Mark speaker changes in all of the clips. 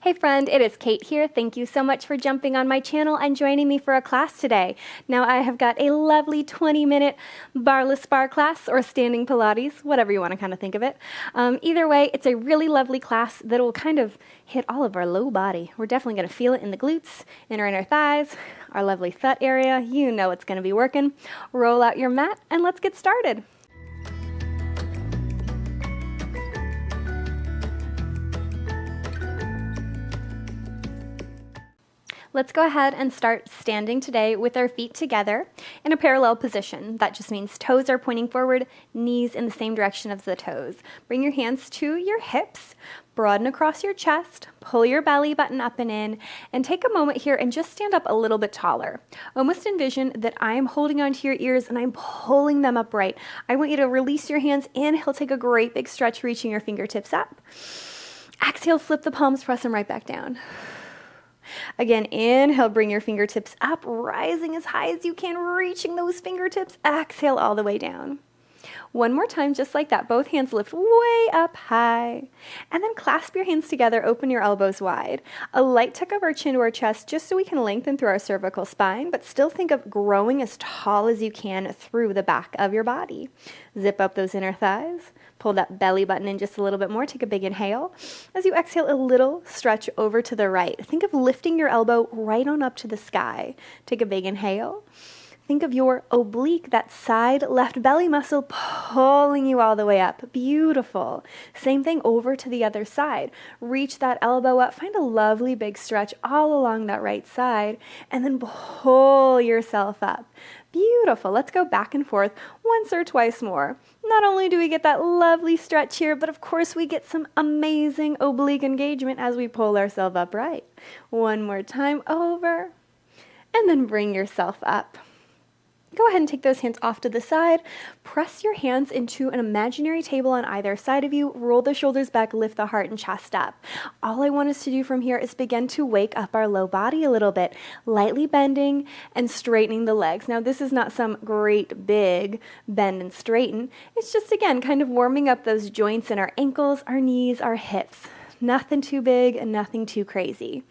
Speaker 1: Hey friend, it is Kate here. Thank you so much for jumping on my channel and joining me for a class today. Now I have got a lovely 20-minute barless bar class or standing Pilates, whatever you want to kind of think of it. Either way, it's a really lovely class that will kind of hit all of our low body. We're definitely going to feel it in the glutes, in our inner thighs, our lovely thut area. You know it's going to be working. Roll out your mat and let's get started. Let's go ahead and start standing today with our feet together in a parallel position. That just means toes are pointing forward, knees in the same direction as the toes. Bring your hands to your hips, broaden across your chest, pull your belly button up and in, and take a moment here and just stand up a little bit taller. Almost envision that I am holding onto your ears and I'm pulling them upright. I want you to release your hands. Inhale, take a great big stretch, reaching your fingertips up. Exhale, flip the palms, press them right back down. Again, inhale, bring your fingertips up, rising as high as you can, reaching those fingertips. Exhale all the way down. One more time, just like that. Both hands lift way up high. And then clasp your hands together, open your elbows wide. A light tuck of our chin to our chest just so we can lengthen through our cervical spine, but still think of growing as tall as you can through the back of your body. Zip up those inner thighs. Pull that belly button in just a little bit more. Take a big inhale. As you exhale, a little stretch over to the right. Think of lifting your elbow right on up to the sky. Take a big inhale. Think of your oblique, that side left belly muscle pulling you all the way up. Beautiful. Same thing over to the other side. Reach that elbow up. Find a lovely big stretch all along that right side and then pull yourself up. Beautiful. Let's go back and forth once or twice more. Not only do we get that lovely stretch here, but of course we get some amazing oblique engagement as we pull ourselves upright. One more time over and then bring yourself up. Go ahead and take those hands off to the side. Press your hands into an imaginary table on either side of you. Roll the shoulders back, lift the heart and chest up. All I want us to do from here is begin to wake up our low body a little bit, lightly bending and straightening the legs. Now, this is not some great big bend and straighten. It's just, again, kind of warming up those joints in our ankles, our knees, our hips. Nothing too big and nothing too crazy.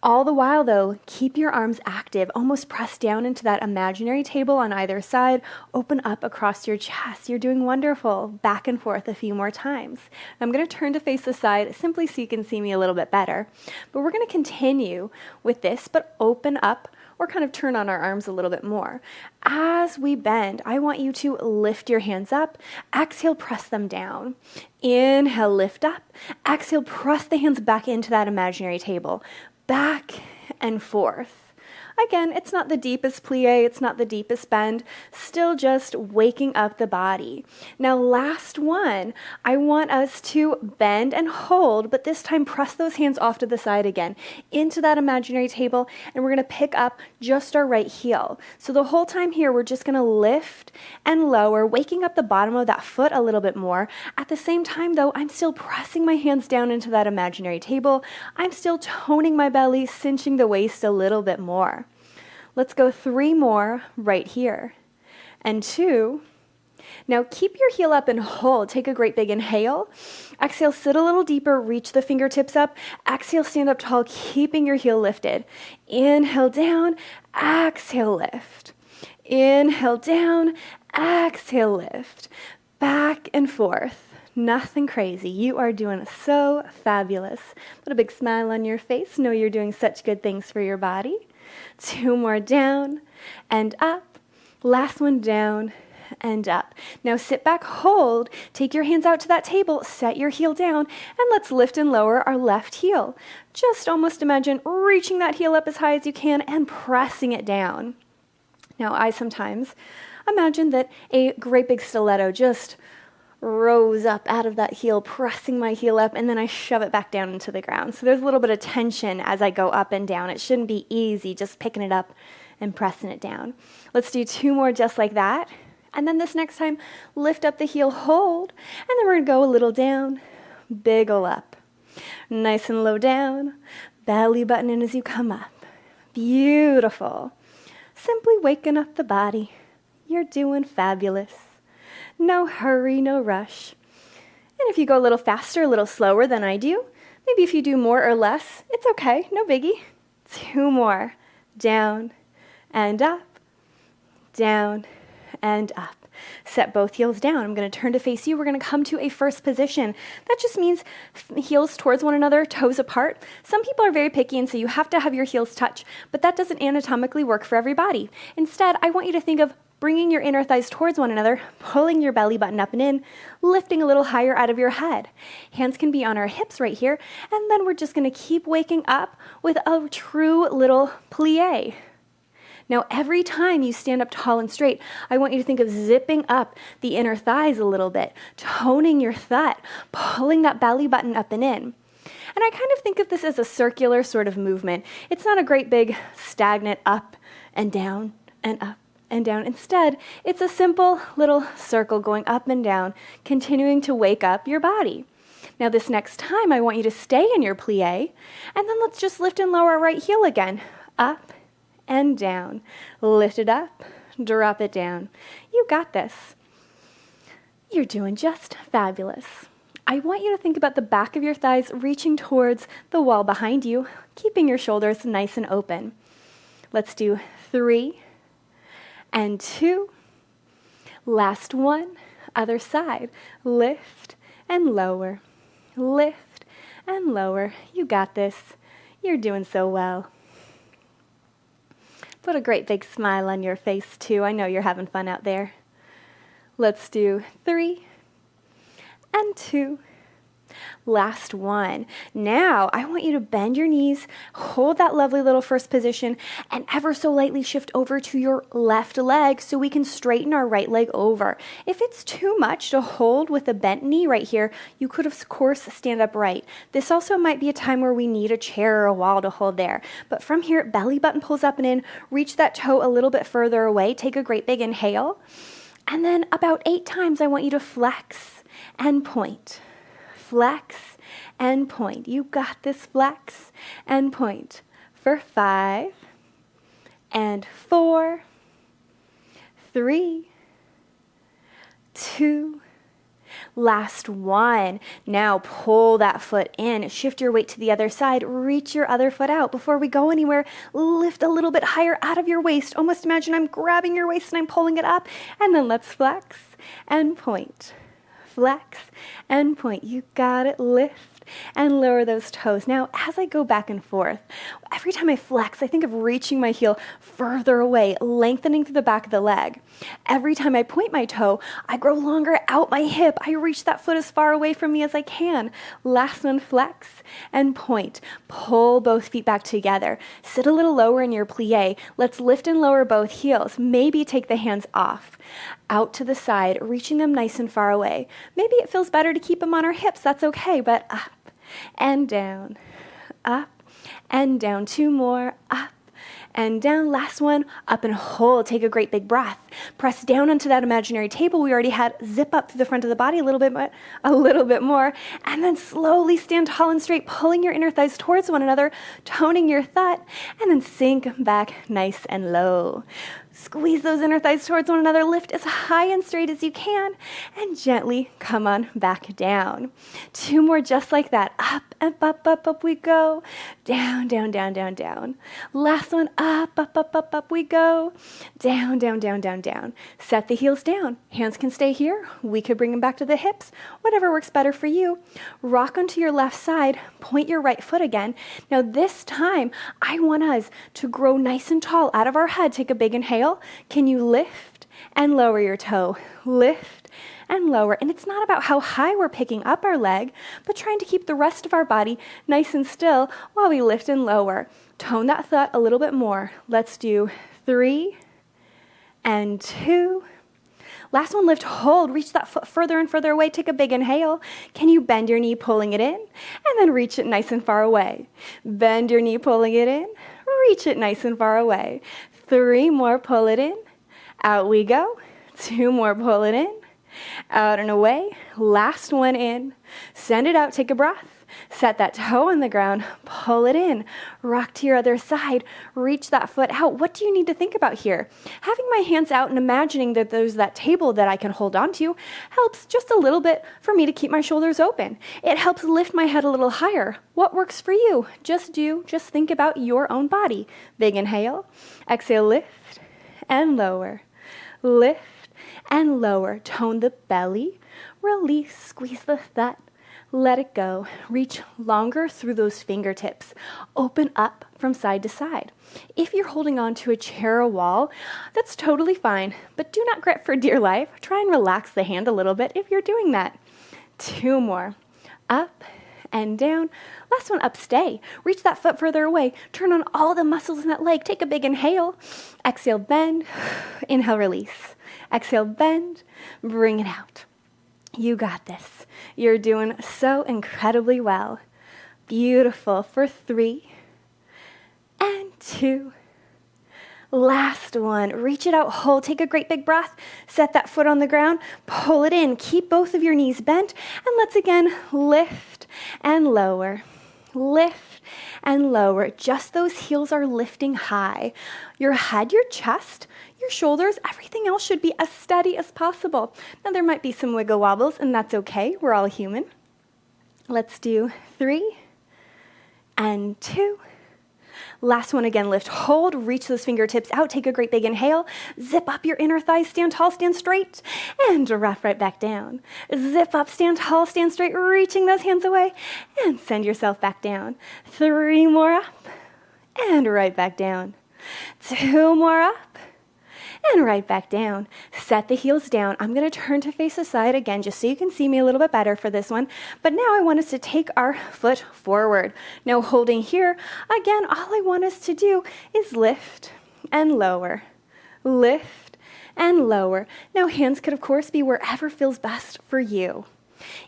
Speaker 1: All the while, though, keep your arms active, almost press down into that imaginary table on either side. Open up across your chest. You're doing wonderful. Back and forth a few more times. I'm going to turn to face the side simply so you can see me a little bit better. But we're going to continue with this, but open up or kind of turn on our arms a little bit more. As we bend, I want you to lift your hands up. Exhale, press them down. Inhale, lift up. Exhale, press the hands back into that imaginary table. Back and forth. Again, it's not the deepest plie, it's not the deepest bend, still just waking up the body. Now, last one, I want us to bend and hold, but this time press those hands off to the side again, into that imaginary table, and we're going to pick up just our right heel. So the whole time here, we're just going to lift and lower, waking up the bottom of that foot a little bit more. At the same time, though, I'm still pressing my hands down into that imaginary table. I'm still toning my belly, cinching the waist a little bit more. Let's go 3 more right here. And 2. Now keep your heel up and hold. Take a great big inhale. Exhale, sit a little deeper, reach the fingertips up. Exhale, stand up tall, keeping your heel lifted. Inhale down, exhale, lift. Inhale down, exhale, lift. Back and forth. Nothing crazy. You are doing so fabulous. Put a big smile on your face. Know you're doing such good things for your body. 2 more down and up. Last one down and up. Now sit back, hold, take your hands out to that table, set your heel down, and let's lift and lower our left heel. Just almost imagine reaching that heel up as high as you can and pressing it down. Now I sometimes imagine that a great big stiletto just rose up out of that heel, pressing my heel up, and then I shove it back down into the ground. So there's a little bit of tension as I go up and down. It shouldn't be easy, just picking it up and pressing it down. Let's do 2 more just like that. And then this next time, lift up the heel, hold, and then we're going to go a little down, big ol' up. Nice and low down, belly button in as you come up. Beautiful. Simply waking up the body. You're doing fabulous. No hurry, no rush. And if you go a little faster, a little slower than I do, Maybe if you do more or less, it's okay, no biggie. 2 more. Down and up, down and up. Set both heels down. I'm going to turn to face you. We're going to come to a first position. That just means heels towards one another, toes apart. Some people are very picky and say you have to have your heels touch, but that doesn't anatomically work for everybody. Instead, I want you to think of bringing your inner thighs towards one another, pulling your belly button up and in, lifting a little higher out of your head. Hands can be on our hips right here, and then we're just going to keep waking up with a true little plie. Now, every time you stand up tall and straight, I want you to think of zipping up the inner thighs a little bit, toning your thut, pulling that belly button up and in. And I kind of think of this as a circular sort of movement. It's not a great big stagnant up and down and up and down. Instead, it's a simple little circle going up and down, continuing to wake up your body. Now, this next time, I want you to stay in your plie, and then let's just lift and lower our right heel again. Up and down. Lift it up, drop it down. You got this. You're doing just fabulous. I want you to think about the back of your thighs reaching towards the wall behind you, keeping your shoulders nice and open. Let's do 3 and 2. Last one. Other side. Lift and lower. Lift and lower. You got this. You're doing so well. Put a great big smile on your face, too. I know you're having fun out there. Let's do 3 and 2. Last one. Now, I want you to bend your knees, hold that lovely little first position, and ever so lightly shift over to your left leg so we can straighten our right leg over. If it's too much to hold with a bent knee right here, you could, of course, stand upright. This also might be a time where we need a chair or a wall to hold there. But from here, belly button pulls up and in, reach that toe a little bit further away, take a great big inhale, and then about 8 times I want you to flex and point. Flex and point. You got this. Flex and point. For 5 and 4, 3, 2, last one. Now pull that foot in, shift your weight to the other side, reach your other foot out. Before we go anywhere, lift a little bit higher out of your waist. Almost imagine I'm grabbing your waist and I'm pulling it up, and then let's flex and point. Flex and point. You got it. Lift and lower those toes. Now, as I go back and forth, every time I flex, I think of reaching my heel further away, lengthening through the back of the leg. Every time I point my toe, I grow longer out my hip. I reach that foot as far away from me as I can. Last one, flex and point. Pull both feet back together. Sit a little lower in your plie. Let's lift and lower both heels. Maybe take the hands off. Out to the side, reaching them nice and far away. Maybe it feels better to keep them on our hips. That's okay, but up and down, up and down. 2 more, up and down. Last one, up and hold. Take a great big breath. Press down onto that imaginary table we already had. Zip up through the front of the body a little bit more, and then slowly stand tall and straight, pulling your inner thighs towards one another, toning your thut, and then sink back nice and low. Squeeze those inner thighs towards one another, lift as high and straight as you can, and gently come on back down. 2 more just like that. Up and up we go. Down, down, down, down, down. Last one, up we go. Down, down, down, down, down. Set the heels down. Hands can stay here. We could bring them back to the hips. Whatever works better for you. Rock onto your left side. Point your right foot again. Now this time, I want us to grow nice and tall out of our head. Take a big inhale. Can you lift and lower your toe? Lift and lower. And it's not about how high we're picking up our leg, but trying to keep the rest of our body nice and still while we lift and lower. Tone that thought a little bit more. Let's do 3 and 2. Last one, lift, hold, reach that foot further and further away. Take a big inhale. Can you bend your knee, pulling it in, and then reach it nice and far away? Bend your knee, pulling it in, reach it nice and far away. 3 more, pull it in. Out we go. 2 more, pull it in. Out and away. Last one in. Send it out, take a breath. Set that toe on the ground, pull it in, rock to your other side, reach that foot out. What do you need to think about here? Having my hands out and imagining that there's that table that I can hold on to helps just a little bit for me to keep my shoulders open. It helps lift my head a little higher. What works for you? Just think about your own body. Big inhale, exhale, lift and lower, lift and lower. Tone the belly, release, squeeze the thigh. Let it go. Reach longer through those fingertips. Open up from side to side. If you're holding on to a chair or wall, that's totally fine, but do not grip for dear life. Try and relax the hand a little bit if you're doing that. 2 more. Up and down. Last one, up, stay. Reach that foot further away. Turn on all the muscles in that leg. Take a big inhale. Exhale, bend. Inhale, release. Exhale, bend. Bring it out. You got this. You're doing so incredibly well. Beautiful. For 3 and 2. Last one. Reach it out, hold. Take a great big breath. Set that foot on the ground. Pull it in. Keep both of your knees bent. And let's again lift and lower. Lift and lower. Just those heels are lifting high. Your head, your chest, your shoulders, everything else should be as steady as possible. Now there might be some wiggle wobbles, and that's okay. We're all human. Let's do 3 and 2. Last one again, lift, hold, reach those fingertips out, take a great big inhale, zip up your inner thighs, stand tall, stand straight, and rough right back down. Zip up, stand tall, stand straight, reaching those hands away, and send yourself back down. 3 more up, and right back down. 2 more up, and right back down. Set the heels down. I'm going to turn to face the side again just so you can see me a little bit better for this one. But now I want us to take our foot forward. Now holding here, again, all I want us to do is lift and lower. Lift and lower. Now hands could of course be wherever feels best for you.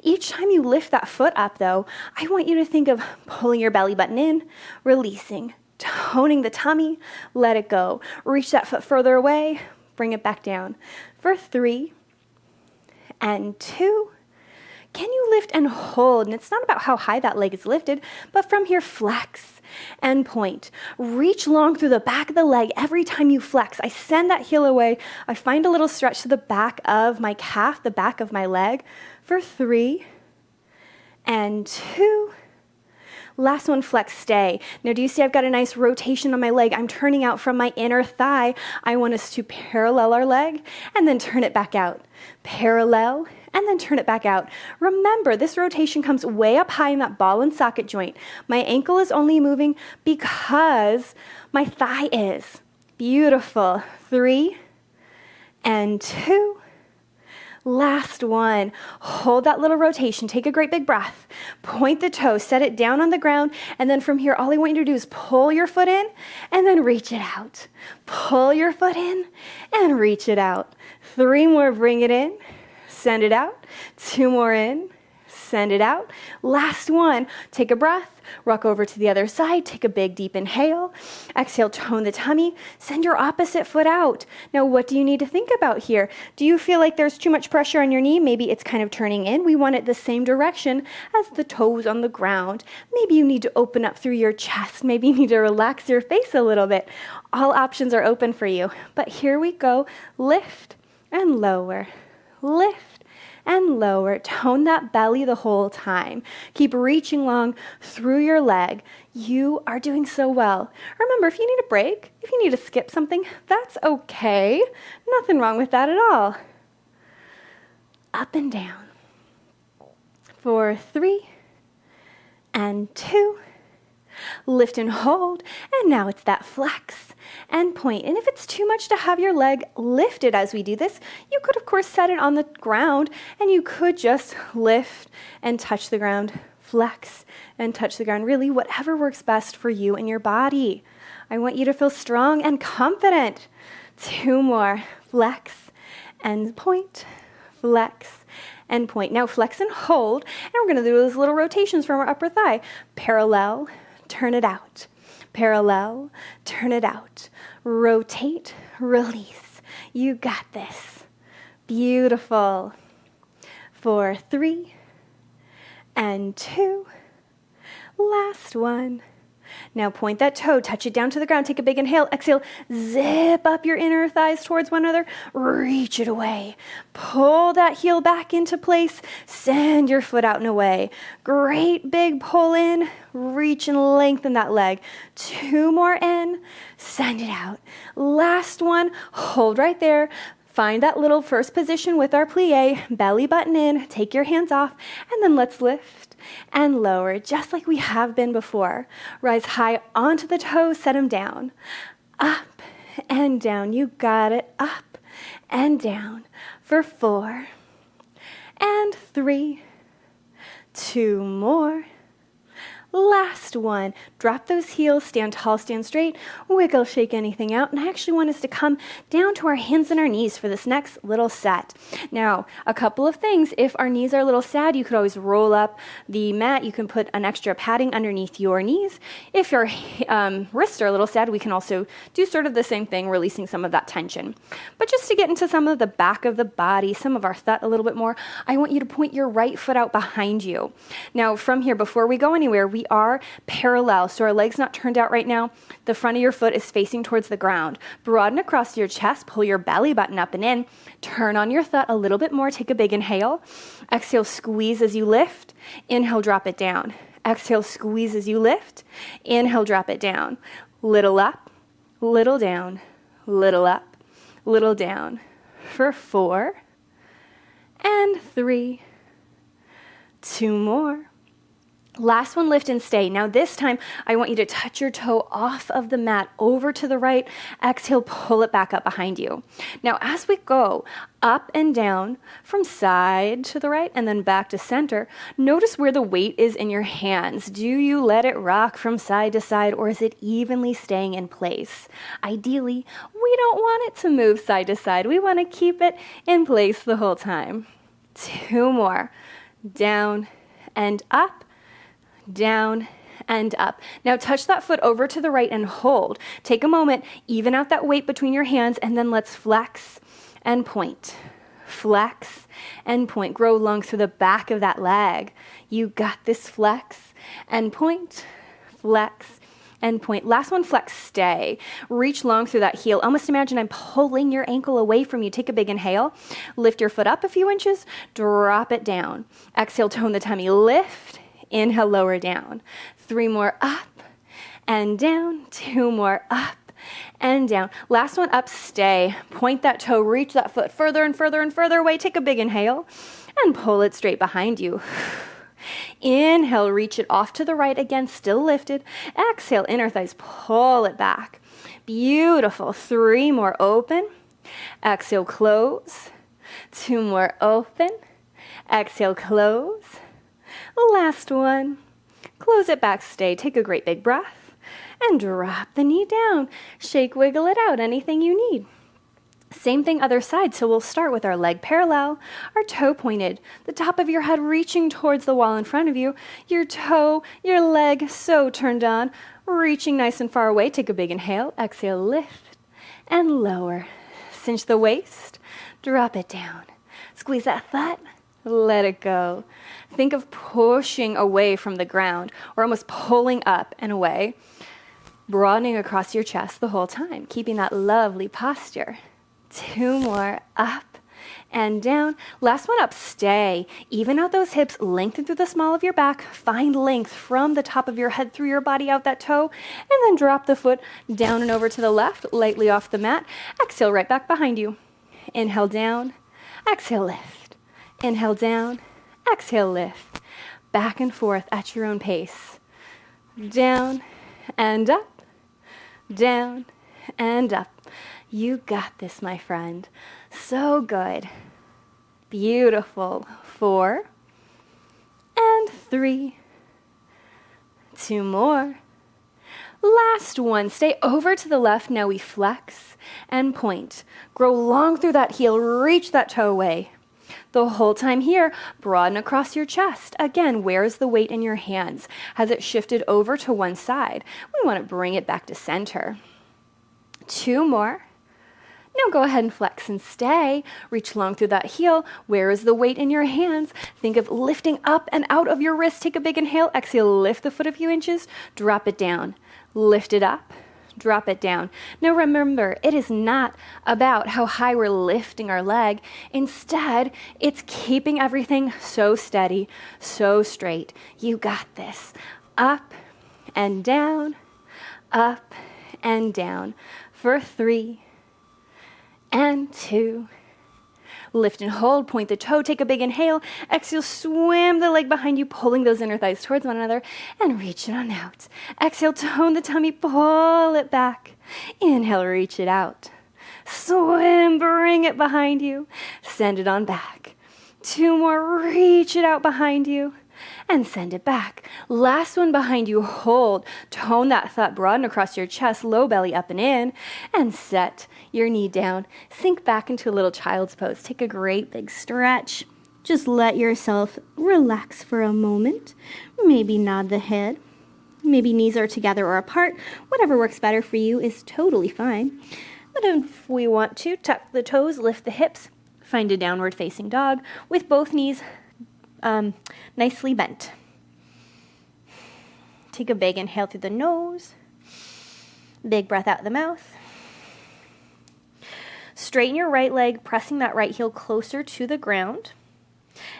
Speaker 1: Each time you lift that foot up though, I want you to think of pulling your belly button in, releasing, toning the tummy, let it go. Reach that foot further away, bring it back down. For 3 and 2. Can you lift and hold? And it's not about how high that leg is lifted, but from here, flex and point. Reach long through the back of the leg every time you flex. I send that heel away. I find a little stretch to the back of my calf, the back of my leg. For 3 and 2. Last one, flex, stay. Now, do you see I've got a nice rotation on my leg? I'm turning out from my inner thigh. I want us to parallel our leg and then turn it back out. Parallel and then turn it back out. Remember, this rotation comes way up high in that ball and socket joint. My ankle is only moving because my thigh is. Beautiful. 3 and 2. Last one. Hold that little rotation. Take a great big breath. Point the toe, set it down on the ground, and then from here, all I want you to do is pull your foot in and then reach it out. Pull your foot in and reach it out. 3 more, bring it in, send it out. 2 more in, send it out. Last one. Take a breath. Rock over to the other side. Take a big deep inhale. Exhale, tone the tummy. Send your opposite foot out. Now, what do you need to think about here? Do you feel like there's too much pressure on your knee? Maybe it's kind of turning in. We want it the same direction as the toes on the ground. Maybe you need to open up through your chest. Maybe you need to relax your face a little bit. All options are open for you. But here we go. Lift and lower. Lift and lower. Tone that belly the whole time. Keep reaching long through your leg. You are doing so well. Remember, if you need a break, if you need to skip something, that's okay. Nothing wrong with that at all. Up and down. For 3 and 2. Lift and hold, and now it's that flex and point. And if it's too much to have your leg lifted as we do this, you could of course set it on the ground, and you could just lift and touch the ground, flex and touch the ground. Really, whatever works best for you and your body. I want you to feel strong and confident. 2 more, flex and point, flex and point. Now flex and hold, and we're going to do those little rotations from our upper thigh. Parallel, turn it out. Parallel, turn it out. Rotate, release. You got this. Beautiful. For 3 and 2. Last one. Now point that toe, touch it down to the ground, take a big inhale, exhale, zip up your inner thighs towards one another, reach it away. Pull that heel back into place, send your foot out and away. Great big pull in, reach and lengthen that leg. 2 more in, send it out. Last one, hold right there. Find that little first position with our plie, belly button in, take your hands off, and then let's lift and lower, just like we have been before. Rise high onto the toes, set them down. Up and down, you got it. Up and down for 4 and 3, 2 more. Last one. Drop those heels, stand tall, stand straight, wiggle, shake anything out. And I actually want us to come down to our hands and our knees for this next little set. Now, a couple of things. If our knees are a little sad, you could always roll up the mat. You can put an extra padding underneath your knees. If your wrists are a little sad, we can also do sort of the same thing, releasing some of that tension. But just to get into some of the back of the body, some of our thought a little bit more, I want you to point your right foot out behind you. Now, from here, before we go anywhere, we are parallel, so our legs not turned out right now. The front of your foot is facing towards the ground. Broaden across your chest, pull your belly button up and in. Turn on your thought a little bit more. Take a big inhale. Exhale, squeeze as you lift. Inhale, drop it down. Exhale, squeeze as you lift. Inhale, drop it down. Little up, little down, little up, little down. For 4 and 3, 2 more. Last one, lift and stay. Now this time, I want you to touch your toe off of the mat over to the right. Exhale, pull it back up behind you. Now as we go up and down from side to the right and then back to center, notice where the weight is in your hands. Do you let it rock from side to side, or is it evenly staying in place? Ideally, we don't want it to move side to side. We want to keep it in place the whole time. 2 more. Down and up. Down and up. Now touch that foot over to the right and hold. Take a moment, even out that weight between your hands, and then let's flex and point. Flex and point. Grow long through the back of that leg. You got this. Flex and point. Flex and point. Last one, flex, stay. Reach long through that heel. Almost imagine I'm pulling your ankle away from you. Take a big inhale. Lift your foot up a few inches. Drop it down. Exhale, tone the tummy. Lift. Inhale, lower down. 3 more, up and down. 2 more, up and down. Last one, up, stay. Point that toe, reach that foot further and further and further away. Take a big inhale and pull it straight behind you. Inhale, reach it off to the right again, still lifted. Exhale, inner thighs, pull it back. Beautiful. 3 more, open. Exhale, close. 2 more, open. Exhale, close. Last one. Close it back, stay. Take a great big breath and drop the knee down. Shake, wiggle it out, anything you need. Same thing other side, so we'll start with our leg parallel, our toe pointed, the top of your head reaching towards the wall in front of you, your toe, your leg so turned on, reaching nice and far away. Take a big inhale, exhale, lift and lower. Cinch the waist, drop it down. Squeeze that thought. Let it go. Think of pushing away from the ground or almost pulling up and away, broadening across your chest the whole time, keeping that lovely posture. 2 more, up and down. Last one, up, stay. Even out those hips, lengthen through the small of your back. Find length from the top of your head through your body out that toe, and then drop the foot down and over to the left, lightly off the mat. Exhale, right back behind you. Inhale, down. Exhale, lift. Inhale, down. Exhale, lift. Back and forth at your own pace. Down and up. Down and up. You got this, my friend. So good. Beautiful. 4 and 3. 2 more. Last one. Stay over to the left. Now we flex and point. Grow long through that heel. Reach that toe away. The whole time here, broaden across your chest. Again, where's the weight in your hands? Has it shifted over to one side? We want to bring it back to center. 2 more. Now go ahead and flex and stay. Reach long through that heel. Where is the weight in your hands? Think of lifting up and out of your wrist. Take a big inhale. Exhale, lift the foot a few inches. Drop it down. Lift it up. Drop it down. Now remember, it is not about how high we're lifting our leg. Instead, it's keeping everything so steady, so straight. You got this. Up and down, up and down. For 3 and 2. Lift and hold, point the toe, take a big inhale. Exhale, swim the leg behind you, pulling those inner thighs towards one another, and reach it on out. Exhale, tone the tummy, pull it back. Inhale, reach it out. Swim, bring it behind you. Send it on back. 2 more, reach it out behind you. And send it back. Last one behind you, hold. Tone that thought, broaden across your chest, low belly up and in, and set your knee down. Sink back into a little child's pose. Take a great big stretch. Just let yourself relax for a moment. Maybe nod the head. Maybe knees are together or apart. Whatever works better for you is totally fine. But if we want to, tuck the toes, lift the hips, find a downward facing dog with both knees nicely bent. Take a big inhale through the nose. Big breath out the mouth. Straighten your right leg, pressing that right heel closer to the ground.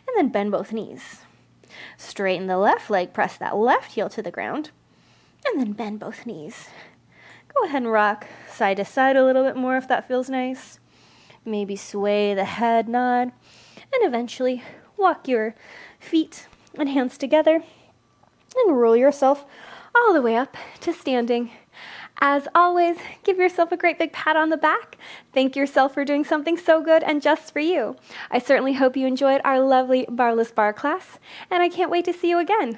Speaker 1: And then bend both knees. Straighten the left leg, press that left heel to the ground. And then bend both knees. Go ahead and rock side to side a little bit more if that feels nice. Maybe sway the head, nod. And eventually walk your feet and hands together and roll yourself all the way up to standing. As always, give yourself a great big pat on the back. Thank yourself for doing something so good and just for you. I certainly hope you enjoyed our lovely barreless bar class, and I can't wait to see you again.